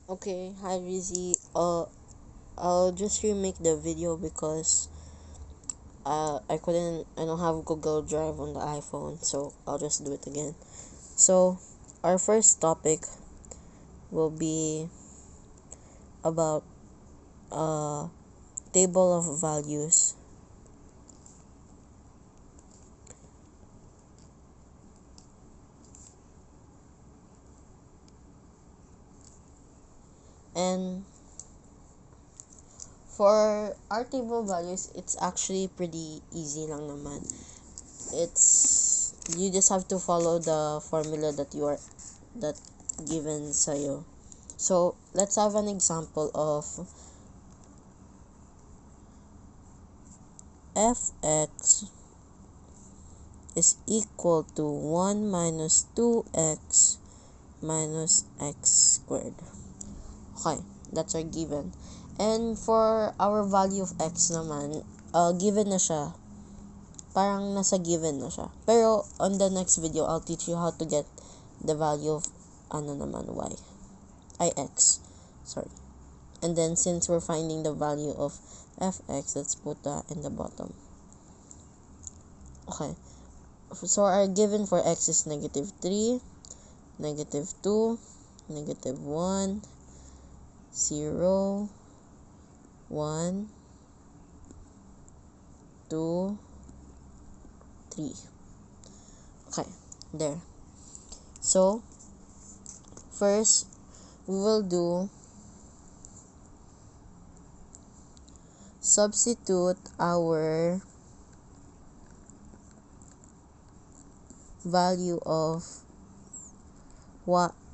Okay, hi Rizzy. I'll just remake the video because I don't have Google Drive on the iPhone, so I'll just do it again. So, our first topic will be about table of values. And for our table of values, it's actually pretty easy lang naman. You just have to follow the formula that given sa'yo. So, let's have an example of fx is equal to 1 minus 2x minus x squared. Okay, that's our given. And for our value of x naman, given na siya. Parang nasa given na siya. Pero on the next video, I'll teach you how to get the value of y. X. Sorry. And then since we're finding the value of fx, let's put that in the bottom. Okay. So our given for x is negative 3, negative 2, negative 1, 0, 1, 2, 3. Okay, there. So, first, we will do substitute our value of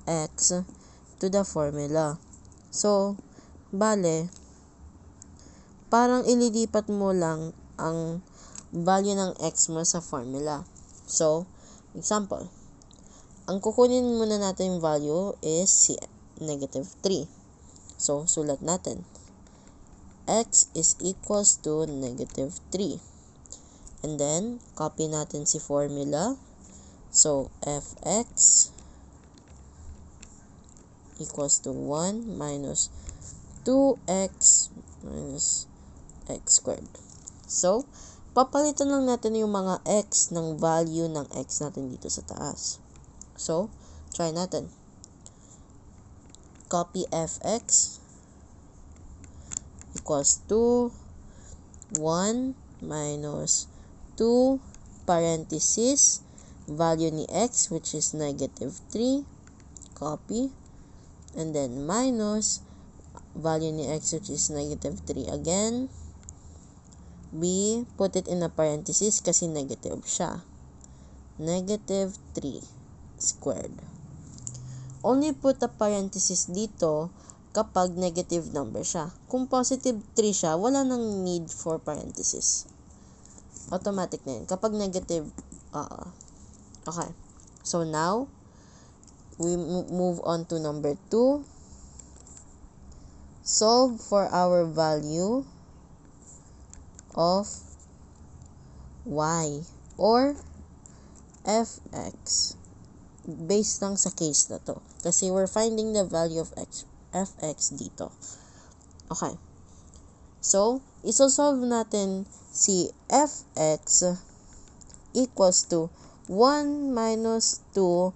x to the formula. So, bale, parang ililipat mo lang ang value ng x mo sa formula. So, example, ang kukunin muna natin yung value is si negative 3. So, sulat natin. X is equals to negative 3. And then, copy natin si formula. So, fx equals to 1 minus 2x minus x squared. So, papalitan lang natin yung mga x ng value ng x natin dito sa taas. So, try natin. Copy fx equals to 1 minus 2 parenthesis value ni x, which is negative 3. Copy. And then minus value ni x, which is negative 3 again. B, put it in a parenthesis kasi negative siya. Negative 3 squared. Only put a parenthesis dito kapag negative number siya. Kung positive 3 siya, wala nang need for parenthesis. Automatic na yun. Kapag negative, okay. So now, we move on to number 2. Solve for our value of y or fx based lang sa case na to kasi we're finding the value of fx dito. Okay, so isosolve natin si fx equals to 1 minus 2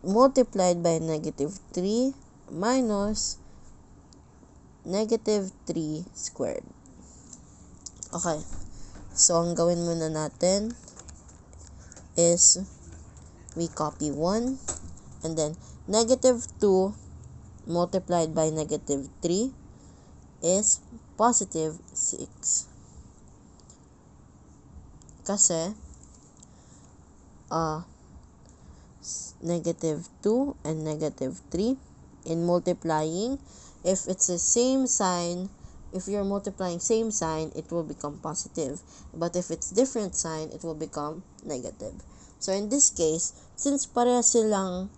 multiplied by negative 3 minus negative 3 squared. Okay, so ang gawin muna natin is we copy 1 and then negative 2 multiplied by negative 3 is positive 6. Kasi negative 2 and negative 3 in multiplying, if it's the same sign, if you're multiplying same sign, it will become positive. But if it's different sign, it will become negative. So in this case, since parehas silang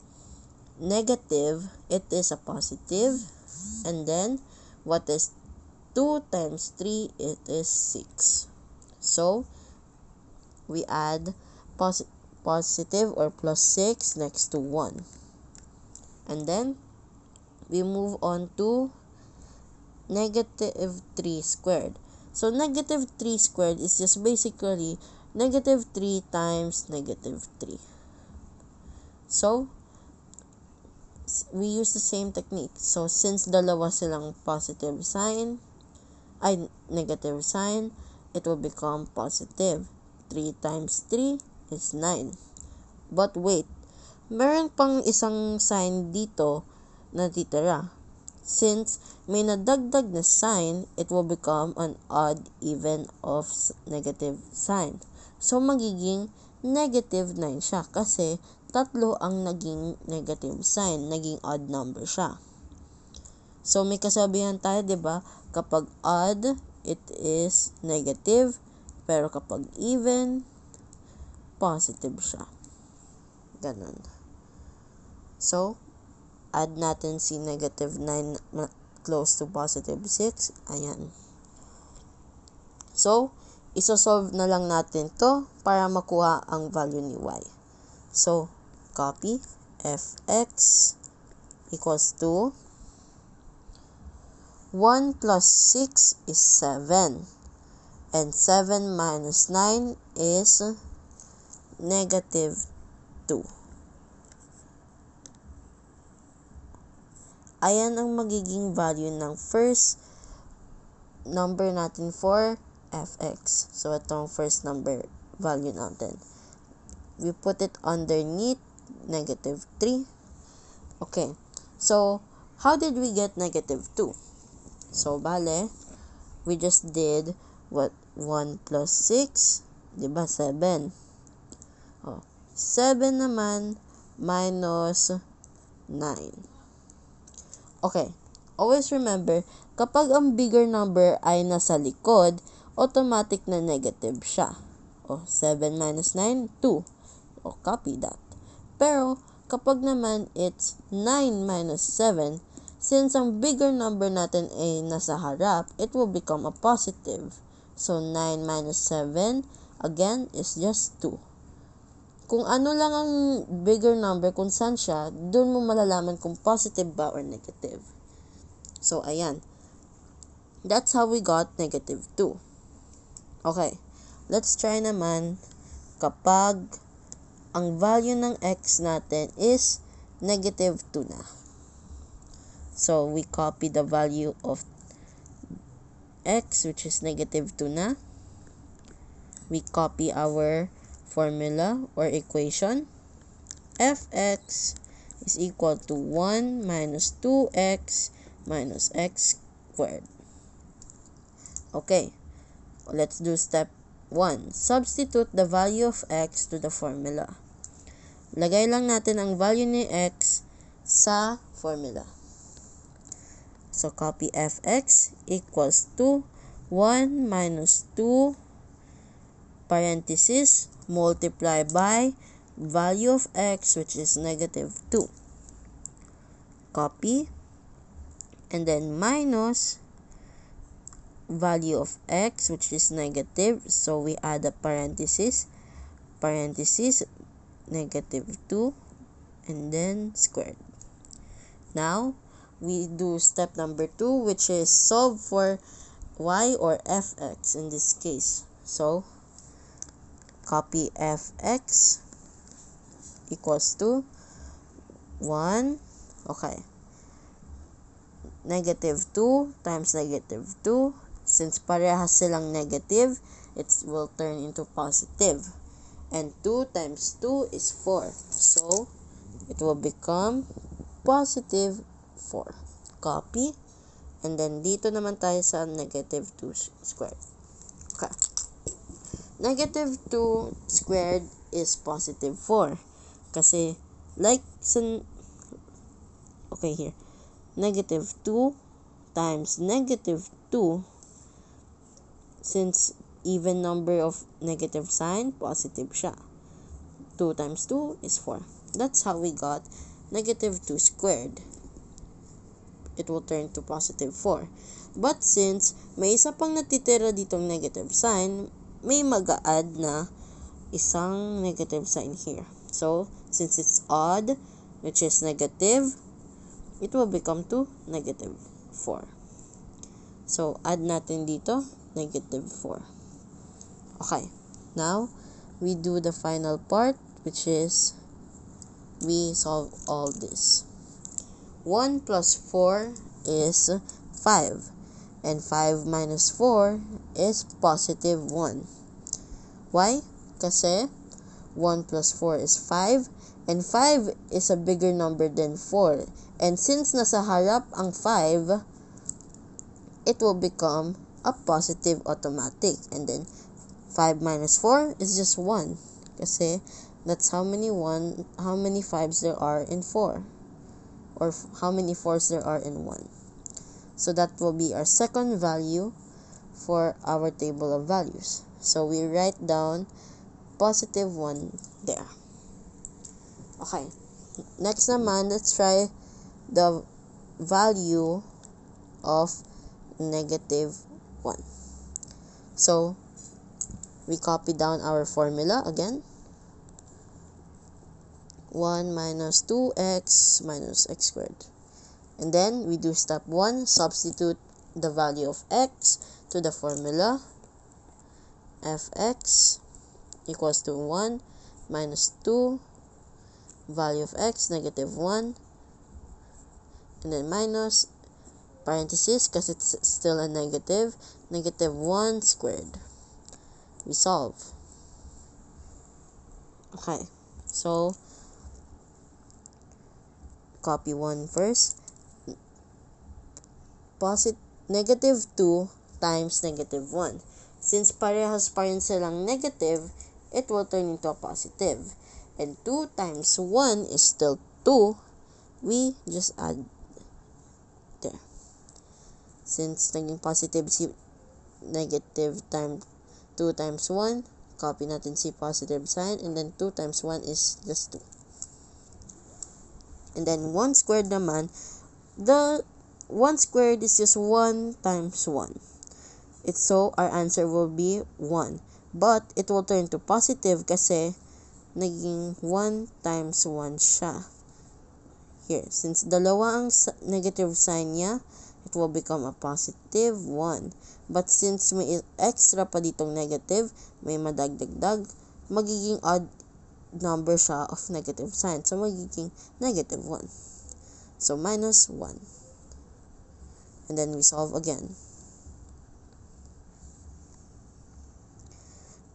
negative, it is a positive. And then, what is 2 times 3? It is 6. So, we add positive or plus 6 next to 1. And then, we move on to negative 3 squared. So negative 3 squared is just basically negative 3 times negative 3. So we use the same technique. So since dalawa silang positive sign, negative sign, it will become positive. 3 times 3 is 9. But wait, meron pang isang sign dito na titira. Since may nadagdag na sign, it will become an odd even of negative sign. So magiging negative 9 siya kasi tatlo ang naging negative sign, naging odd number siya. So may kasabihan tayo, 'di ba? Kapag odd, it is negative, pero kapag even, positive siya. Ganun. So, add natin si negative 9 close to positive 6. Ayan. So, isosolve na lang natin to para makuha ang value ni y. So, copy fx equals to 1 plus 6 is 7. And 7 minus 9 is negative 2. Ayan ang magiging value ng first number natin for fx. So, itong first number value natin. We put it underneath negative 3. Okay. So, how did we get negative 2? So, bale, we just did what? 1 plus 6, diba? 7. 7 naman minus 9. Okay. Always remember, kapag ang bigger number ay nasa likod, automatic na negative siya. 7 minus 9, 2. Copy that. Pero, kapag naman it's 9 minus 7, since ang bigger number natin ay nasa harap, it will become a positive. So, 9 minus 7, again, is just 2. Kung ano lang ang bigger number, kung saan siya, dun mo malalaman kung positive ba or negative. So, ayan. That's how we got negative 2. Okay. Let's try naman kapag ang value ng x natin is negative 2 na. So, we copy the value of x, which is negative 2 na. We copy our formula or equation. Fx is equal to 1 minus 2x minus x squared. Okay. Let's do step 1. Substitute the value of x to the formula. Lagay lang natin ang value ni x sa formula. So, copy fx equals to 1 minus 2 parenthesis multiply by value of x, which is negative 2. Copy. And then minus value of x, which is negative. So, we add a parenthesis, negative 2, and then squared. Now, we do step number 2, which is solve for y or fx in this case. So, copy fx equals to 1, okay, negative 2 times negative 2. Since parehas silang negative, it will turn into positive. And 2 times 2 is 4. So, it will become positive 4. Copy. And then, dito naman tayo sa negative 2 squared. Okay. Negative 2 squared is positive 4. Kasi, like, okay, here. Negative 2 times negative 2, since even number of negative sign, positive siya. 2 times 2 is 4. That's how we got negative 2 squared. It will turn to positive 4. But since may isa pang natitira ditong negative sign, may mag-a-add na isang negative sign here. So, since it's odd, which is negative, it will become to negative 4. So, add natin dito, negative 4. Okay. Now, we do the final part, which is we solve all this. 1 plus 4 is 5. And 5 minus 4 is positive 1. Why? Kasi 1 plus 4 is 5. And 5 is a bigger number than 4. And since nasa harap ang 5, it will become a positive automatic. And then, 5 minus 4 is just 1. Kasi, that's how many 5s there are in 4. Or how many 4s there are in 1. So, that will be our second value for our table of values. So, we write down positive 1 there. Okay. Next naman, let's try the value of negative 1. So, we copy down our formula again. 1 minus 2x minus x squared. And then, we do step 1, substitute the value of x to the formula. Fx equals to 1 minus 2, value of x, negative 1. And then minus, parenthesis, because it's still a negative, negative 1 squared. We solve. Okay, so copy 1 first. Negative 2 times negative 1. Since parehas pa rin silang negative, it will turn into a positive. And 2 times 1 is still 2. We just add there. Since naging positive si negative times 2 times 1, copy natin si positive sign, and then 2 times 1 is just 2. And then 1 squared naman, the 1 squared is just 1 times 1. So our answer will be 1. But it will turn to positive kasi naging 1 times 1 siya. Here, since dalawa ang negative sign niya, it will become a positive 1. But since may extra pa ditong negative, may madagdagdag, magiging odd number siya of negative sign. So, magiging negative 1. So, minus 1. And then, we solve again.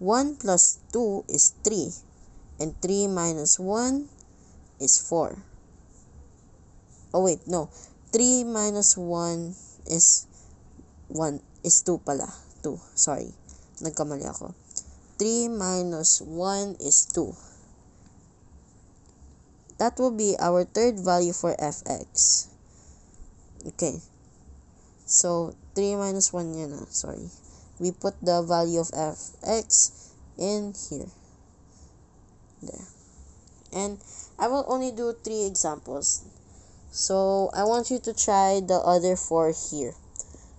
1 plus 2 is 3. And 3 minus 1 is 4. Oh, wait, no. 3 minus 1 is 2 pala. 2, sorry. Nagkamali ako. 3 minus 1 is 2. That will be our third value for fx. Okay. So, 3 minus 1 yan na. Sorry. We put the value of fx in here. There. And I will only do 3 examples. So, I want you to try the other 4 here.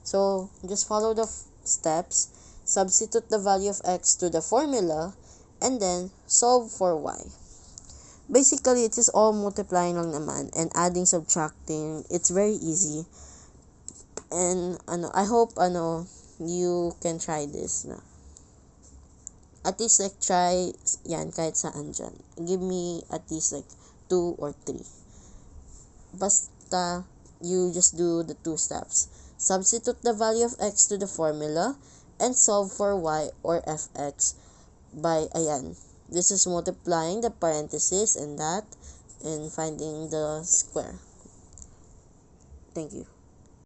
So, just follow the steps. Substitute the value of x to the formula. And then, solve for y. Basically, it is all multiplying lang naman. And adding, subtracting. It's very easy. And, I hope, you can try this na. At least, like, try yan kahit saan dyan. Give me at least, like, 2 or 3. Basta, you just do the 2 steps. Substitute the value of x to the formula and solve for y or fx by, ayan. This is multiplying the parentheses and that and finding the square. Thank you.